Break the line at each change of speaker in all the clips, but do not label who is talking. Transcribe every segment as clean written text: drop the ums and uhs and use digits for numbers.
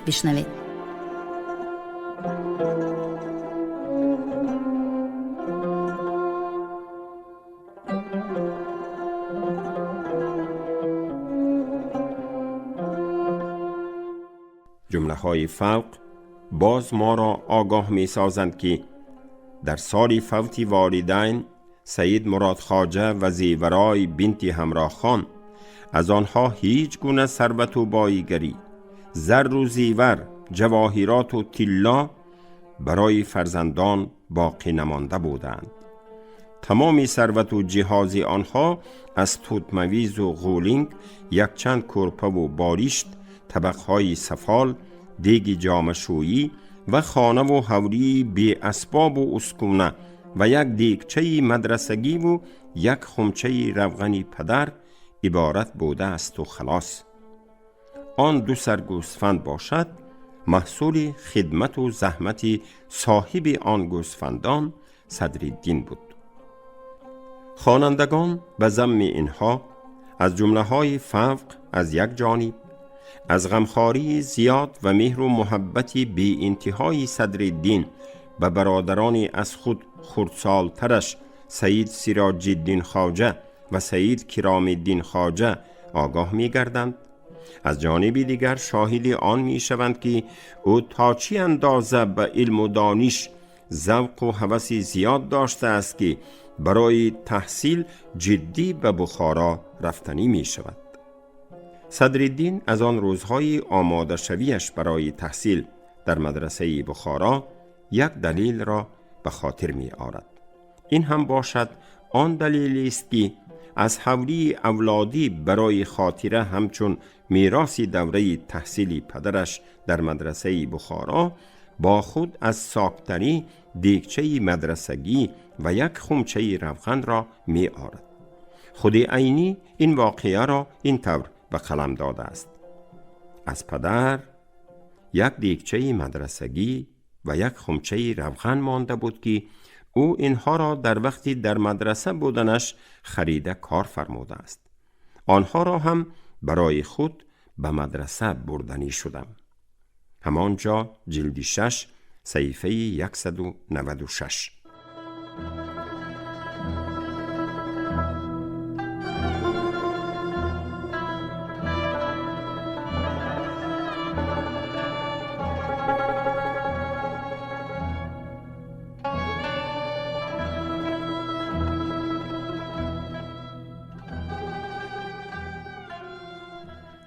بشنوید.
جمله های فوق باز ما را آگاه می سازند که در سال فوت والدین سید مراد خواجه و زیورای بنت همراه خان از آنها هیچ گونه ثروت و باییگری، زر و زیور، جواهرات و طلا برای فرزندان باقی نمانده بودند. تمام ثروت و جهاز آنها از توتمویز و غولینگ، یک چند کرپه و باریشت، طبقهای سفال، دیگ جامشویی و خانه و حوری بی اسباب و اسکونه و یک دیگچه مدرسگی و یک خمچه روغنی پدر عبارت بوده است و خلاص. آن 2 سر گوسفند باشد محصول خدمت و زحمت صاحب آن گوسفندان صدرالدین بود. خوانندگان به ضمن اینها از جمله های فوق از یک جانب از غمخواری زیاد و مهر و محبت بی انتهای صدرالدین به برادران از خود خردسالترش سید سراج الدین خواجه و سید کرام الدین خواجه آگاه می گردند. از جانب دیگر شاهد آن می شوند که او تا چی اندازه به علم و دانش ذوق و هوس زیاد داشته است که برای تحصیل جدی به بخارا رفتنی می شود. صدرالدین از آن روزهای آماده شویش برای تحصیل در مدرسه بخارا یک دلیل را به خاطر می آورد. این هم باشد آن دلیل است که از حولی اولادی برای خاطره همچون میراث دوره تحصیلی پدرش در مدرسه بخارا با خود از ساکتری دیگچه مدرسگی و یک خمچه روغن را می آورد. خود عینی این واقعه را این طور به قلم داده است: از پدر یک دیگچه مدرسگی و یک خمچه روغن مانده بود که او اینها را در وقتی در مدرسه بودنش خریده کار فرموده است. آنها را هم برای خود به مدرسه بردنی شدم. همانجا جلد 6 صفحه 196.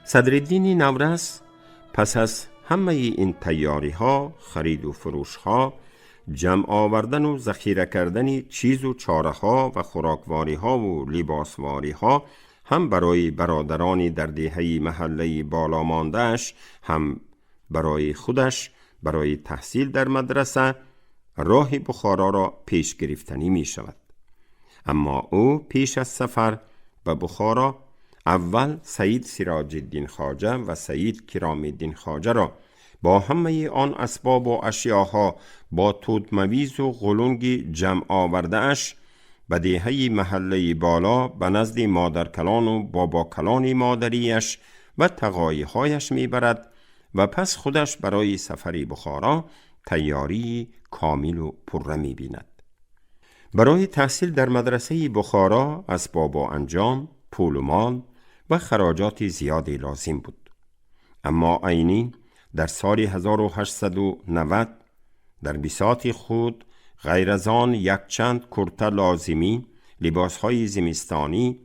صدرالدین نورس پس از همه این تیاری ها، خرید و فروش ها، جمع آوردن و ذخیره کردن چیز و چاره ها و خوراکواری ها و لباسواری ها، هم برای برادرانی در دهه محله بالا ماندهش، هم برای خودش برای تحصیل در مدرسه، راه بخارا را پیش گرفتنی می شود. اما او پیش از سفر به بخارا اول سید سراج الدین خواجه و سید کرام الدین خواجه را با همه آن اسباب و اشیاها با توتمویز و غلونگ جمع آورده اش به دهه محله بالا به نزد مادرکلان و باباکلان مادریش و تقایهایش میبرد و پس خودش برای سفری بخارا تیاری کامل و پره میبیند. برای تحصیل در مدرسه بخارا اسباب و انجام، پول و مال و خراجات زیادی لازم بود. اما عینی در سال 1890 در بساط خود غیر از آن یک چند کرته لازمی، لباسهای زمستانی،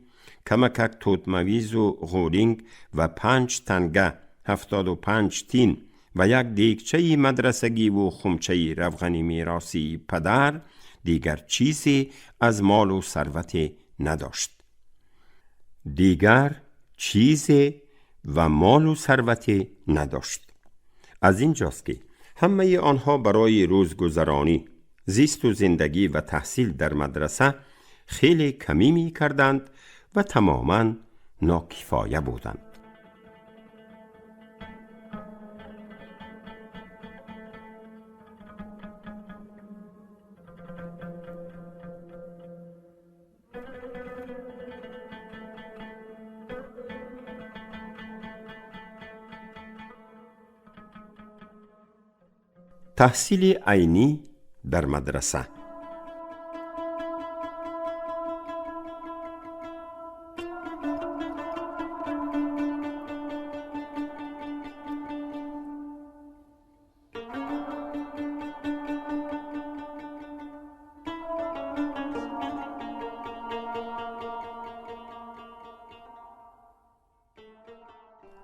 کمکک توتمویز و غولینگ و 5 تنگه 75 تین و یک دیگچه مدرسگی و خمچه روغنی میراثی پدر دیگر چیزی از مال و ثروت نداشت. از اینجاست که همه آنها برای روزگذرانی، زیست و زندگی و تحصیل در مدرسه خیلی کمی می کردند و تماما ناکفایه بودند. تحصیل عینی در مدرسه.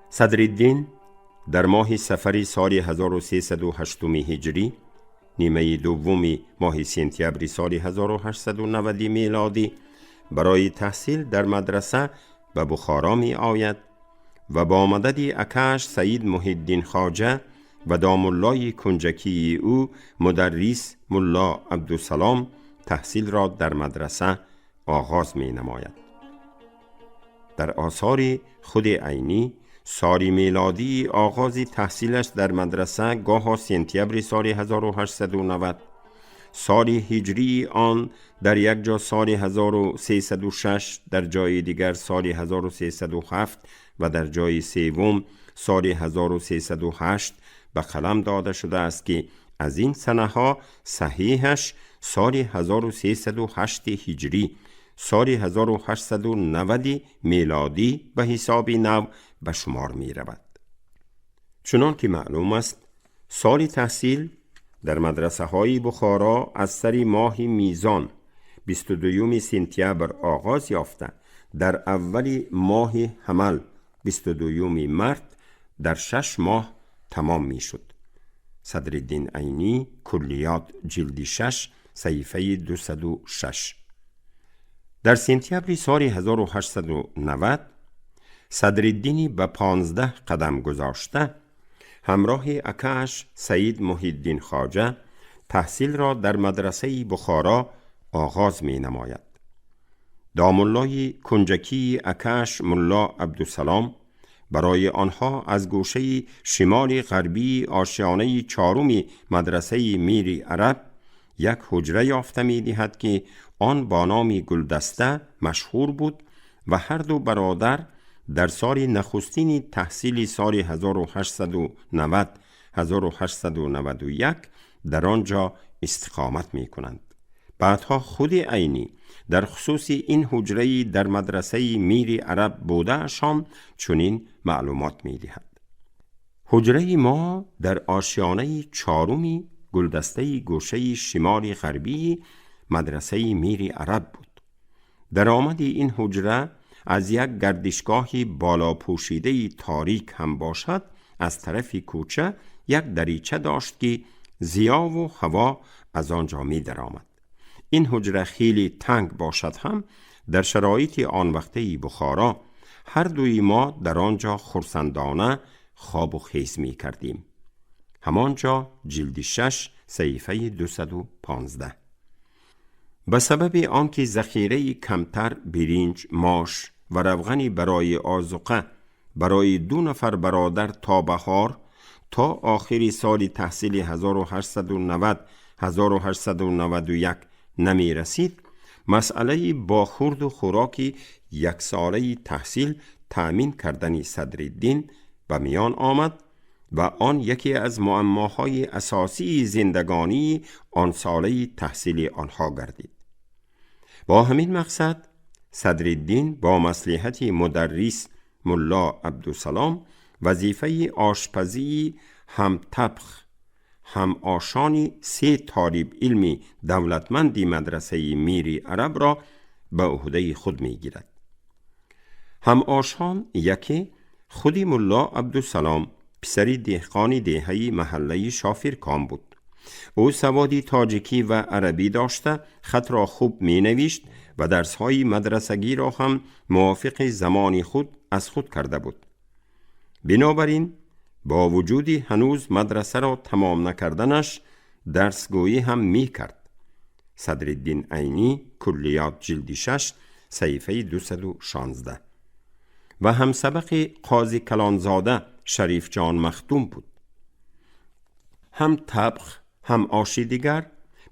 صدرالدین در ماه صفر سال 1308 هجری، نیمه دوم ماه سپتامبر سال 1890 میلادی، برای تحصیل در مدرسه به بخارا می آید و با مدد اکاش سید محی الدین خواجه و دامالله کنجکی او مدرس ملا عبدالسلام تحصیل را در مدرسه آغاز می نماید. در آثار خود عینی سال میلادی آغاز تحصیلش در مدرسه گاه سپتامبر سال 1890، سال هجری آن در یک جا سال 1306، در جای دیگر سال 1307 و در جای سوم سال 1308 به قلم داده شده است که از این سنه ها صحیحش سال 1308 هجری، سال 1890 میلادی به حساب نو به شمار می رود. چنان که معلوم است سال تحصیل در مدرسه های بخارا از سر ماه میزان 22 سپتامبر آغاز یافته، در اول ماه حمل 22 مارت در 6 ماه تمام می شد. صدرالدین عینی، کلیات، جلد 6، صفحه 206. در سپتامبر سال 1890 صدرالدین به 15 قدم گذاشته همراه اکاش سید محی الدین خواجه تحصیل را در مدرسه بخارا آغاز می نماید. دامالله کنجکی اکاش ملا عبدالسلام برای آنها از گوشه شمال غربی آشیانه چهارم مدرسه میر عرب یک حجره یافته می دهد که آن با نام گلدسته مشهور بود و هر دو برادر در سال نخستین تحصیل سال 1890-1891 در آنجا استقامت می کنند. بعدها خود عینی در خصوص این حجره در مدرسه میر عرب بوده شان چنین معلومات می دهد. حجره ما در آشیانه چهارم گلدسته گوشه شمال غربی مدرسه میر عرب بود. در آمد این حجره از یک گردشگاه بالا پوشیده تاریک هم باشد، از طرف کوچه یک دریچه داشت که ضیا و هوا از آنجا می درآمد. این حجره خیلی تنگ باشد هم در شرایط آن وقته بخارا هر دوی ما در آنجا خرسندانه خواب و خیز می کردیم. همانجا جلد 6 صفحه 215. به سبب آنکه ذخیره کمتر برنج، ماش و روغنی برای آذوقه برای 2 نفر برادر تا بهار تا آخر سال تحصیل 1890-1891 نمی رسید، مسئله با خورد و خوراک یک ساله تحصیل تأمین کردن صدرالدین به میان آمد و آن یکی از معماهای اساسی زندگانی آن ساله تحصیل آنها گردید. با همین مقصد صدرالدین با مصلحت مدرس ملا عبدالسلام وظیفه آشپزی هم طبخ هم آشانی 3 طالب علم دولتمند مدرسه میر عرب را به عهده خود می گیرد. هم آشان یکی خودی ملا عبدالسلام پسری دهقانی دهه‌ای محله شافرکان بود. او سوادی تاجیکی و عربی داشته، خط را خوب می نوشت و درس‌های مدرسگی را هم موافق زمان خود از خود کرده بود. بنابراین با وجودی هنوز مدرسه را تمام نکردنش درسگویی هم می کرد. صدرالدین عینی، کلیات، جلد 6 صفحه 216. و هم سبق قاضی کلانزاده شریف جان مختوم بود. هم طبخ هم آشی دیگر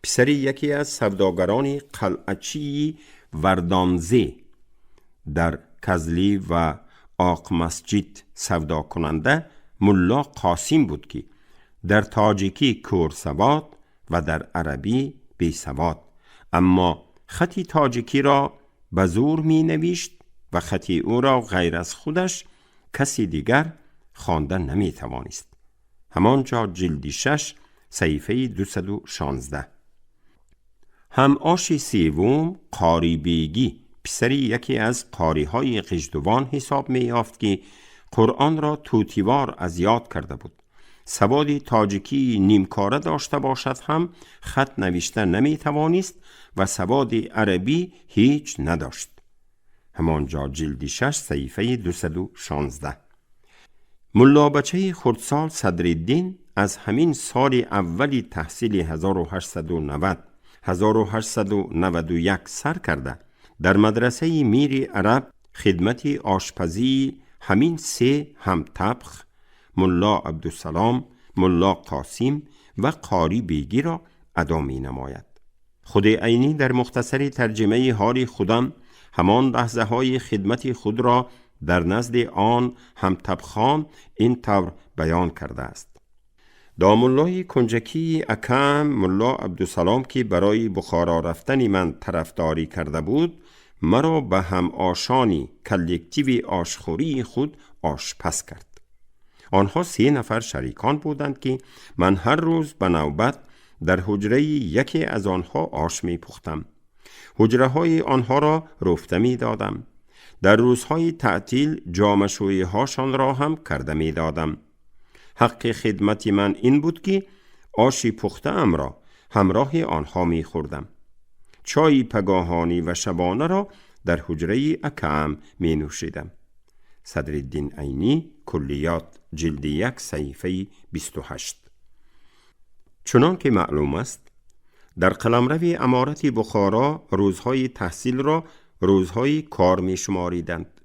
پسری یکی از سوداگران قلعچی وردانزه در کزلی و آق مسجد سودا کننده ملا قاسم بود که در تاجیکی کورسواد و در عربی بیسواد، اما خطی تاجیکی را به زور می نوشت و خطی او را غیر از خودش کسی دیگر خواندن نمی توانست. همانجا جلد 6 صفحه 216. هم آشی سوم قاری بیگی پسری یکی از قاری‌های قژدوان حساب می یافت که قرآن را توتیوار از یاد کرده بود. سواد تاجیکی نیمکاره داشته باشد هم خط نوشته نمی توانست و سواد عربی هیچ نداشت. همانجا جلد 6 صفحه 216. ملا بچه خردسال صدرالدین از همین سال اولی تحصیل 1891 سر کرده در مدرسه میر عرب خدمت آشپزی همین سه همطبخ ملا عبدالسلام، ملا قاسم و قاری بیگی را ادا می نماید. خود عینی در مختصر ترجمه حال خودم همان لحظه های خدمت خود را در نزد آن همطبخان این طور بیان کرده است: دامالله کنجکی اکم ملا عبدالسلام که برای بخارا رفتن من طرفداری کرده بود، مرا به هم آشانی کلکتیو آشخوری خود آشپز کرد. آنها 3 نفر شریکان بودند که من هر روز به نوبت در حجره یکی از آنها آش می پختم. حجره های آنها را رفته می دادم. در روزهای تعطیل جامشویی هاشان را هم کرده می دادم. حق خدمت من این بود که آشی پخته ام را همراه آنها می خوردم. چای پگاهانی و شبانه را در حجره اکم می نوشیدم. صدرالدین عینی، کلیات، جلد 1 صفحه 28. چنان که معلوم است در قلمرو امارت بخارا روزهای تحصیل را روزهای کار می شماریدند.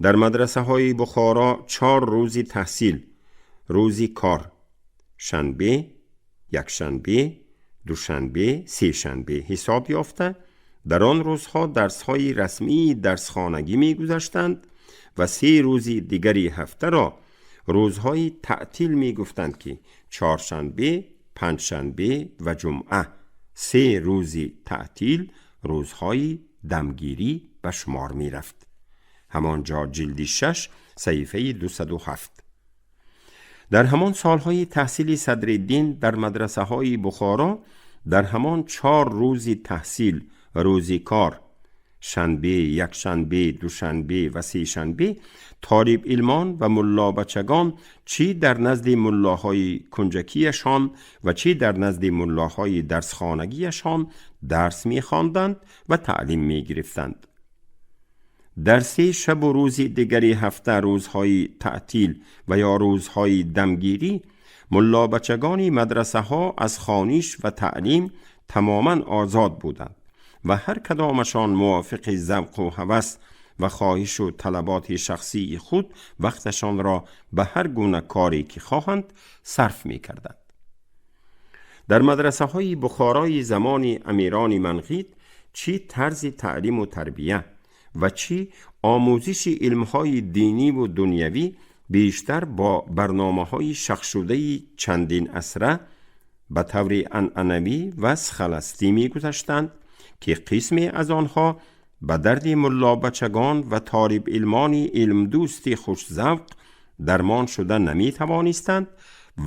در مدرسه های بخارا 4 روزی تحصیل، روزی کار، شنبه، یکشنبه، دوشنبه، سه شنبه حساب یافته در آن روزها درسهای رسمی درسخانگی می گذاشتند و 3 روزی دیگری هفته را روزهای تعطیل می گفتند که چهارشنبه، پنجشنبه و جمعه 3 روزی تعطیل روزهای دمگیری به شمار می رفت. همانجا جلد 6 صفحه 207. در همان سالهای تحصیلی صدرالدین در مدرسه های بخارا در همان 4 روزی تحصیل، روزی کار، شنبه، یکشنبه، دوشنبه و سه شنبه طالب علمان و ملا بچگان چی در نزد ملاهای کنجکیشان و چی در نزد ملاهای درسخانگیشان درس می خواندند و تعلیم می گرفتند. در 3 شب و روزی دیگری هفته روزهای تعطیل و یا روزهای دمگیری ملا بچگان مدرسه ها از خوانش و تعلیم تماما آزاد بودند و هر کدامشان موافق ذوق و هوس و خواهش و طلبات شخصی خود وقتشان را به هر گونه کاری که خواهند صرف می کردند. در مدرسه های بخارای زمان امیران منقید چی طرز تعلیم و تربیه و چی آموزش علمهای دینی و دنیوی بیشتر با برنامه‌های شخص شده چندین عصره به طور عنعنوی و سخلستی می گذشتند که قسمی از آنها به درد ملا بچگان و طالب علمان علم دوست خوش‌ذوق درمان شده نمی توانستند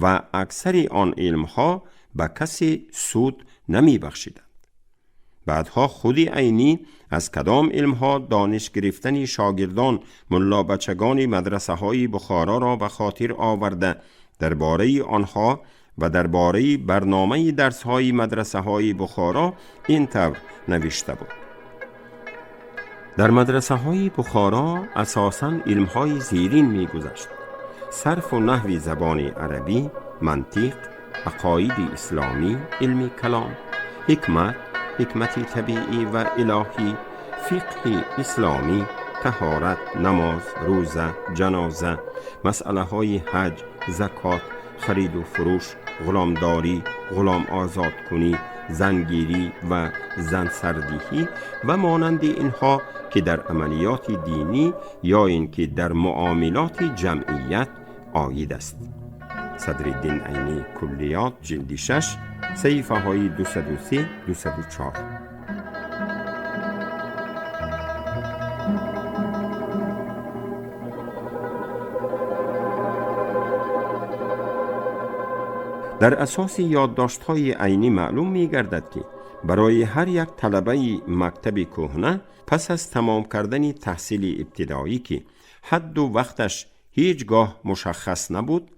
و اکثر آن علمها به کسی سود نمی بخشیدند. بعدها خود عینی از کدام علمها دانش گرفتن شاگردان ملا بچگان مدرسه های بخارا را به خاطر آورده درباره آنها و درباره برنامه درس های مدرسه های بخارا این طور نوشته بود: در مدرسه های بخارا اساساً علم های زیرین می گذشت: صرف و نحو زبان عربی، منطق، عقاید اسلامی، علم کلام، حکمت طبیعی و الهی، فقه اسلامی، طهارت، نماز، روزه، جنازه، مسئله های حج، زکات، خرید و فروش، غلامداری، غلام آزاد کنی، زنگیری و زن سردهی و مانند اینها که در عملیات دینی یا این که در معاملات جمعیت عاید است. صدرالدین عینی کلیات جلد 6 صفحه های 203-204. در اساس یادداشت‌های عینی معلوم می‌گردد که برای هر یک طلبه مکتب کهنه پس از تمام کردن تحصیل ابتدایی که حد و وقتش هیچگاه مشخص نبود،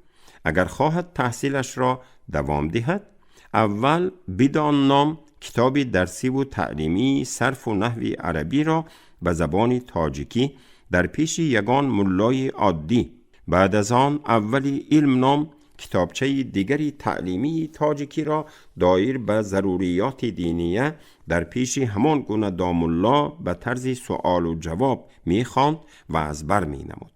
اگر خواهد تحصیلش را دوام دهد، اول بدان نام کتاب درسی و تعلیمی صرف و نحو عربی را به زبان تاجیکی در پیش یگان ملای عادی، بعد از آن اولی علم نام کتابچه دیگری تعلیمی تاجیکی را دایر به ضروریات دینیه در پیش همان گونه دامالله به طرز سوال و جواب می‌خواند و از بر می‌نمود.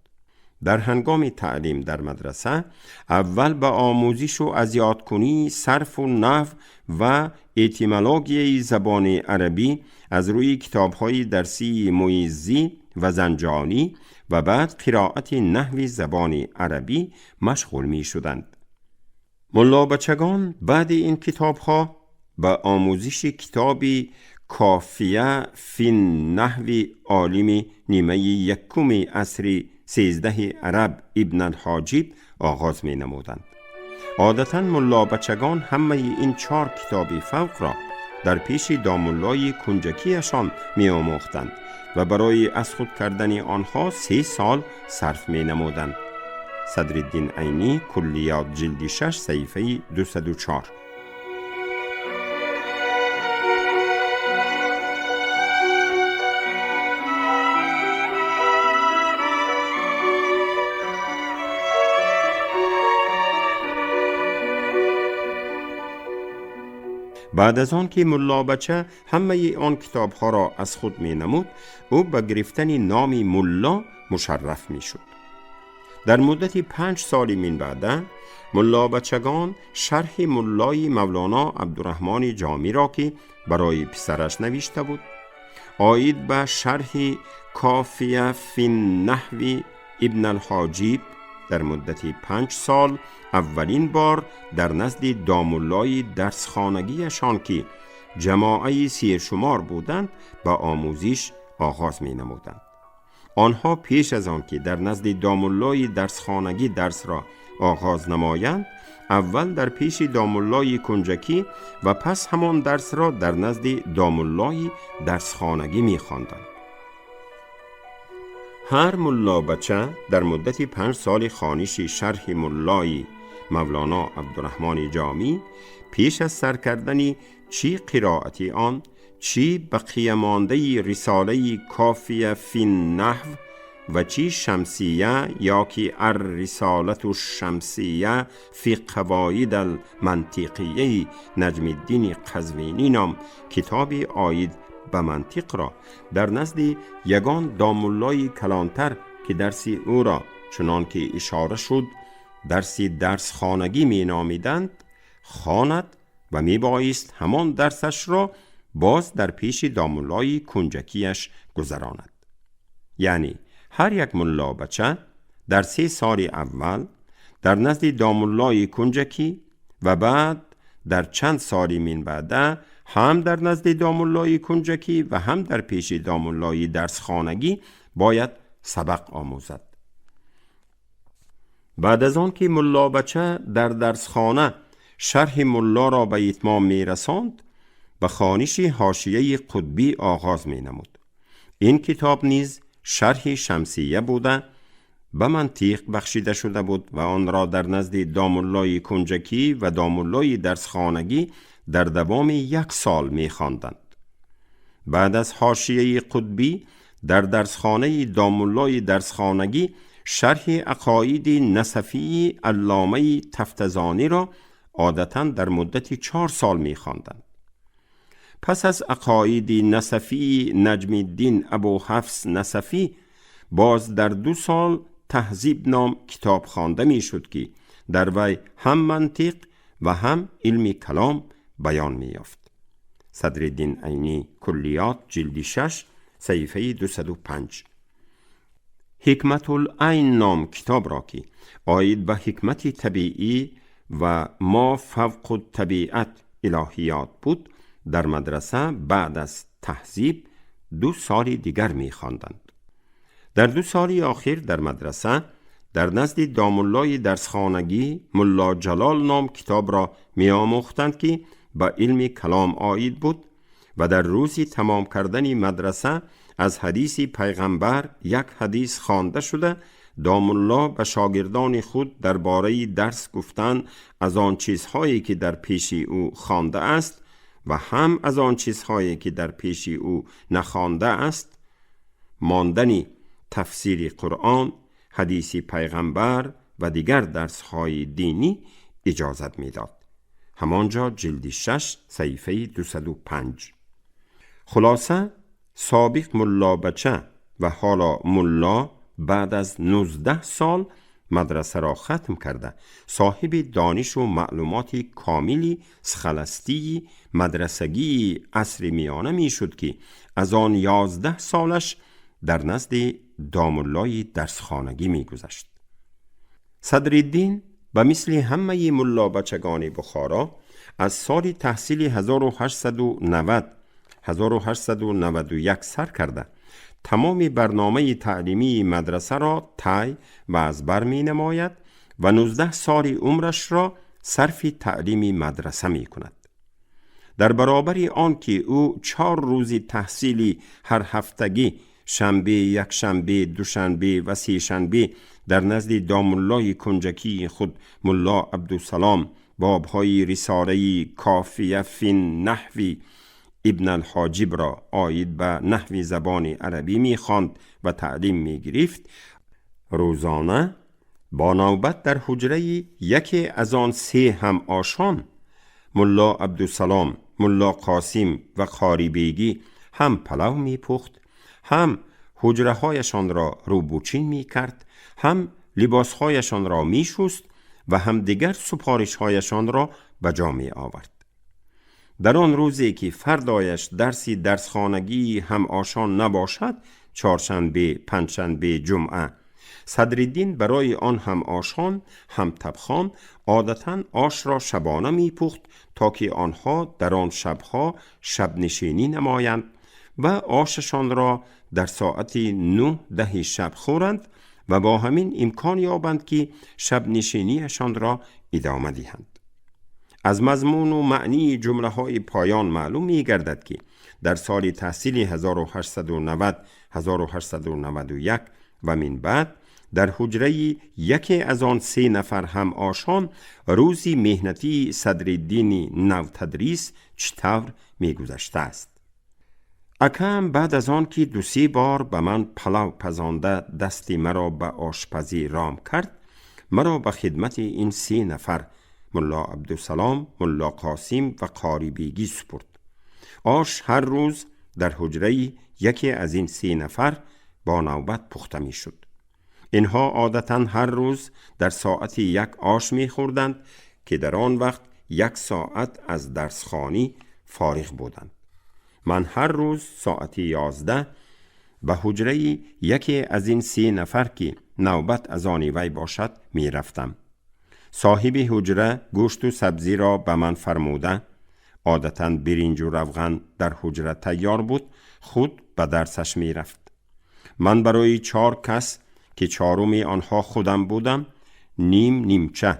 در هنگام تعلیم در مدرسه اول به آموزش و از یادکنی صرف و نحو و اتیمولوژی زبان عربی از روی کتاب‌های درسی مویزی و زنجانی و بعد قرائت نحو زبان عربی مشغول می شدند. ملا بچگان بعد این کتاب‌ها به آموزش کتابی کافیه فی نحو عالم نیمه یکم عصر 13 عرب ابن الحاجب آغاز می نمودند. عادتاً ملا بچگان همه این 4 کتاب فوق را در پیش داماللای کنجکیشان می آموختند و برای از خود کردن آنها 3 سال صرف می نمودند. صدرالدین عینی کلیات جلد 6 صفحه 204. بعد از آن که ملا بچه همه آن کتاب‌ها را از خود می نمود، او به گرفتن نام ملا مشرف می شد. در مدت 5 سال من بعد ملا بچگان شرح ملای مولانا عبدالرحمن جامی را که برای پسرش نوشته بود، آید به شرح کافیه فی نحو ابن الحاجب در مدت 5 سال اولین بار در نزد داماللای درسخانگیشان که جماعه 30 شمار بودند به آموزش آغاز می نمودند. آنها پیش از آن که در نزد داماللای درسخانگی درس را آغاز نمایند، اول در پیش داماللای کنجکی و پس همان درس را در نزد داماللای درسخانگی می خواندند. هر ملا بچه در مدت 5 سال خوانش شرح ملای مولانا عبدالرحمن جامی پیش از سر کردن چی قرائتی آن، چی بقیه مانده رساله کافیه فی نحو و چی شمسیه یا که الرسالة الشمسیه فی قواعد المنطقیه نجم الدین قزوینی نام کتاب آید به منطق را در نزد یگان داماللای کلانتر که درسی او را چنان که اشاره شد درسی درس خانگی می نامیدند خواند و می بایست همان درسش را باز در پیش داماللای کنجکیش گذراند. یعنی هر یک ملا بچه در 3 سال اول در نزد داماللای کنجکی و بعد در چند سال من بعد هم در نزد داماللای کنجکی و هم در پیش داماللای درسخانگی باید سبق آموزد. بعد از آن که ملا بچه در درسخانه شرح ملا را به اتمام می رساند، به خوانش حاشیه قطبی آغاز می نمود. این کتاب نیز شرح شمسیه بوده به منطق بخشیده شده بود و آن را در نزد داماللای کنجکی و داماللای درسخانگی در دوام 1 سال می خواندند. بعد از حاشیه قطبی در درسخانه داماللای درسخانگی شرح عقاید نصفی علامه تفتزانی را عادتاً در مدت 4 سال می خواندند. پس از عقاید نصفی نجم الدین ابو حفص نصفی باز در 2 سال تهذیب نام کتاب خوانده می شد که در وی هم منطق و هم علم کلام بیان می یافت. صدرالدین عینی کلیات جلد 6 صفحه 205. حکمت العین نام کتاب را که آید به حکمت طبیعی و ما فوق الطبیعت الهیات بود، در مدرسه بعد از تهذیب 2 سال دیگر می خواندند. در 2 سال آخر در مدرسه در نزد داماللای درسخانگی ملا جلال نام کتاب را می آموختند که به علم کلام آید بود و در روزی تمام کردن مدرسه از حدیث پیغمبر 1 حدیث خوانده شده، دامالله به شاگردان خود درباره درس گفتن از آن چیزهایی که در پیش او خوانده است و هم از آن چیزهایی که در پیش او نخوانده است، ماندن تفسیر قرآن، حدیث پیغمبر و دیگر درسهای دینی اجازت میداد. همانجا جلد 6 صفحه 205. خلاصه سابق ملا بچه و حالا ملا بعد از 19 سال مدرسه را ختم کرده صاحب دانش و معلومات کاملی سخلستی مدرسگی عصر میانه می شد که از آن 11 سالش در نزد داماللای درسخانگی می گذشت. صدرالدین و مثل همه ملا بچگان بخارا از سال تحصیل 1891 سر کرده تمام برنامه تعلیمی مدرسه را طی و از بر می نماید و 19 سال عمرش را صرف تعلیم مدرسه می کند. در برابر آن که او 4 روز تحصیلی هر هفتگی شنبه، یکشنبه، دوشنبه و سه‌شنبه در نزد داماللای کنجکی خود ملا عبدالسلام بابهای رساله کافیه فی نحو ابن الحاجب را آید به نحو زبان عربی می خواند و تعلیم می گرفت، روزانه با نوبت در حجره یکی از آن 3 هم آشان ملا عبدالسلام، ملا قاسم و قاری بیگی هم پلو می پخت، هم حجره هایشان را روبوچین می کرد، هم لباس هایشان را می شست و هم دیگر سپارش هایشان را به جا می آورد. در آن روزی که فردایش درسی درسخانگی هم آشان نباشد، 4شنبه، 5شنبه، جمعه، صدرالدین برای آن هم آشان هم طبخان عادتاً آش را شبانه می پخت تا که آنها در آن شبها شب نشینی نمایند و آششان را در ساعت 9-10 شب خورند و با همین امکان یابند که شب نشینیشان را ادامه دهند. از مضمون و معنی جمله های پایان معلوم می گردد که در سال تحصیل 1890-1891 و من بعد در حجره یکی از آن 3 نفر هم آشان روزی مهنتی صدرالدین نو تدریس چطور می گذشته است. اکم بعد از آن که 2-3 بار به من پلو پزانده دستی مرا به آشپزی رام کرد، مرا به خدمت این 3 نفر ملا عبدالسلام، ملا قاسم و قاری بیگی سپرد. آش هر روز در حجره یکی از این 3 نفر با نوبت پخته می شد. اینها عادتاً هر روز در ساعت 1 آش می خوردند که در آن وقت 1 ساعت از درسخوانی فارغ بودند. من هر روز ساعت 11 به حجره یکی از این 3 نفر که نوبت از آن وی باشد می رفتم. صاحب حجره گوشت و سبزی را به من فرموده، عادتاً برنج و روغن در حجره تیار بود، خود به درسش می رفت. من برای 4 کس که 4م آنها خودم بودم نیمچه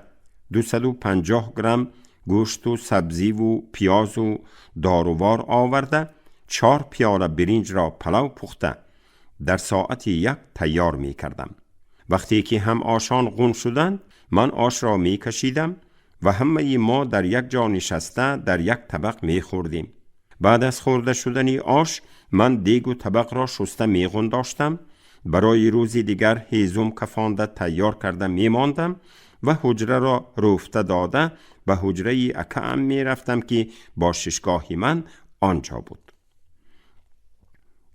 250 گرم گوشت و سبزی و پیاز و دارووار آورده 4 پیاله برنج را پلو پخته در ساعت 1 تیار می کردم. وقتی که هم آشان غون شدند من آش را می کشیدم و همه ما در یک جا نشسته در یک طبق می خوردیم. بعد از خورده شدن آش من دیگ و طبق را شسته می غنداشتم، برای روزی دیگر هیزم کفانده تیار کرده می ماندم و حجره را روفته داده به حجره اکم می رفتم که با ششگاه من آنجا بود.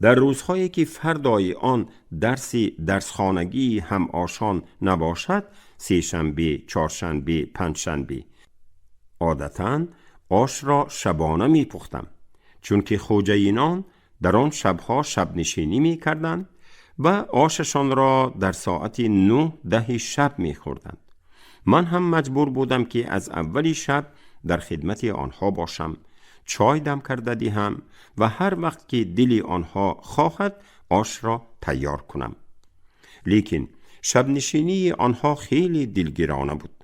در روزهایی که فردای آن درسخانگی هم آشان نباشد، 3شنبه، 4شنبه، 5شنبه، عادتاً آش را شبانه می پختم، چون که خوجینان در آن شبها شب نشینی می کردند و آششان را در ساعت 9-10 شب می خوردند. من هم مجبور بودم که از اولی شب در خدمت آنها باشم، چای دم کرده دهم و هر وقت که دل آنها خواهد آش را تیار کنم. لیکن شب نشینی آنها خیلی دلگرانه بود.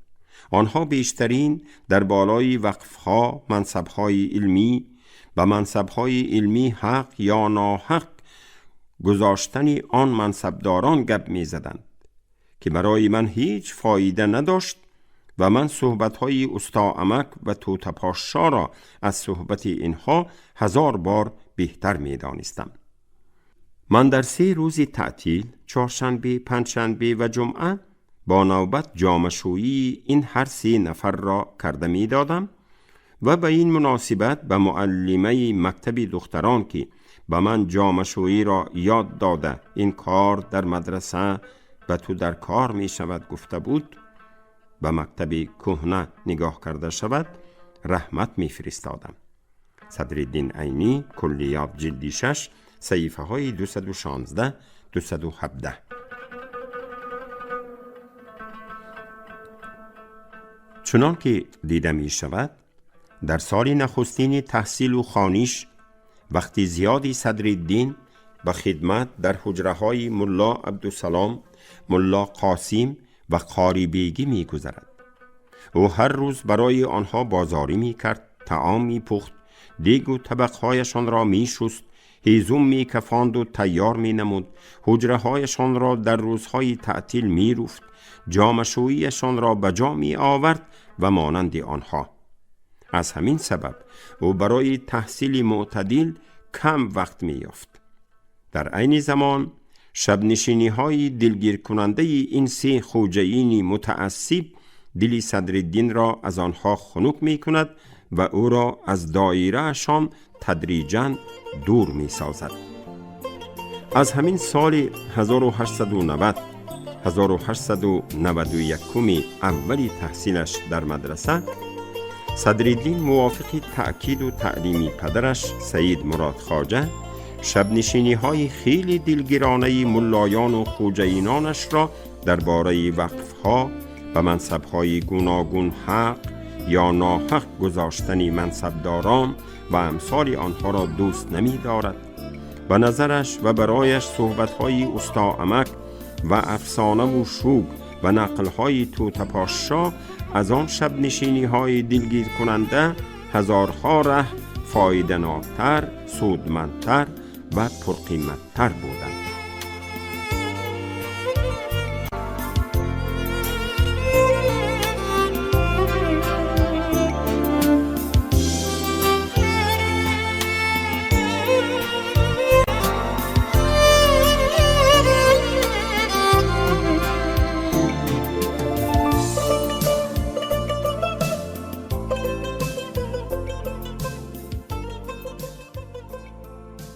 آنها بیشترین در بالای وقفها، منصبهای علمی و منصبهای علمی حق یا ناحق گذاشتن آن منصبداران گپ می زدند که برای من هیچ فایده نداشت و من صحبتهای استاعمک و توتپاشا را از صحبت اینها 1000 بار بهتر می دانستم. من در 3 روز تعطیل، چهارشنبه، پنجشنبه و جمعه، با نوبت جامه‌شویی این هر 3 نفر را کرده می دادم و به این مناسبت به معلمه مکتب دختران که به من جامه‌شویی را یاد داده این کار در مدرسه و تو در کار می شود گفته بود، به مکتب کهنه نگاه کرده شود، رحمت می فرستادم. صدرالدین عینی، کلیات جلد 6، صفحه های 216-217. چنان که دیده می شود، در سال نخستین تحصیل و خوانیش وقتی زیادی صدرالدین به خدمت در حجره های ملا عبدالسلام، ملا قاسم و قاری بیگی می گذرد. او هر روز برای آنها بازاری می کرد، طعام می پخت، دیگ و طبقهایشان را می شست، هیزم می کفاند و تیار می نمود، حجره هایشان را در روزهای تعطیل می رفت، جامه‌شوییشان را بجا می آورد و مانند آنها. از همین سبب او برای تحصیل معتدل کم وقت می یافت. در عین زمان شب نشینی های دلگیر کننده این 3 خوجین متعصب دل صدرالدین را از آنها خنک می کند و او را از دایره شان تدریجاً دور می سازد. از همین سال 1890-1891 اولی تحصیلش در مدرسه، صدرالدین موافق تأکید و تعلیم پدرش سید مراد خواجه شب نشینی های خیلی دلگرانه ملایان و خوجینانش را درباره وقفها و منصبهای گوناگون حق یا ناحق گذاشتن منصبداران و امثال آنها را دوست نمی دارد. به نظرش و برایش صحبتهای استاعمک و افسانه و شوق و نقلهای توتپاشا از آن شب نشینی های دلگیر کننده 1000ها ره فایده‌ناکتر، سودمندتر و پرقیمتتر بودند.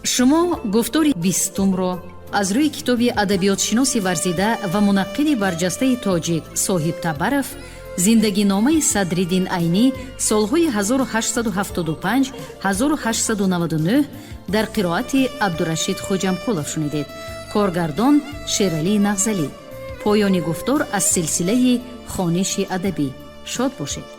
شما گفتار 20 را از روی کتاب ادبیاتشناسی ورزیده و منقد برجسته تاجیک صاحب تبرف زندگی نامه صدرالدین عینی سالهای 1875-1899 در قرائت عبدالرشید خوجمقولов شنیدید. کارگردان شیرعلی نغزلی. پایان گفتار از سلسله خوانش ادبی. شاد باشید.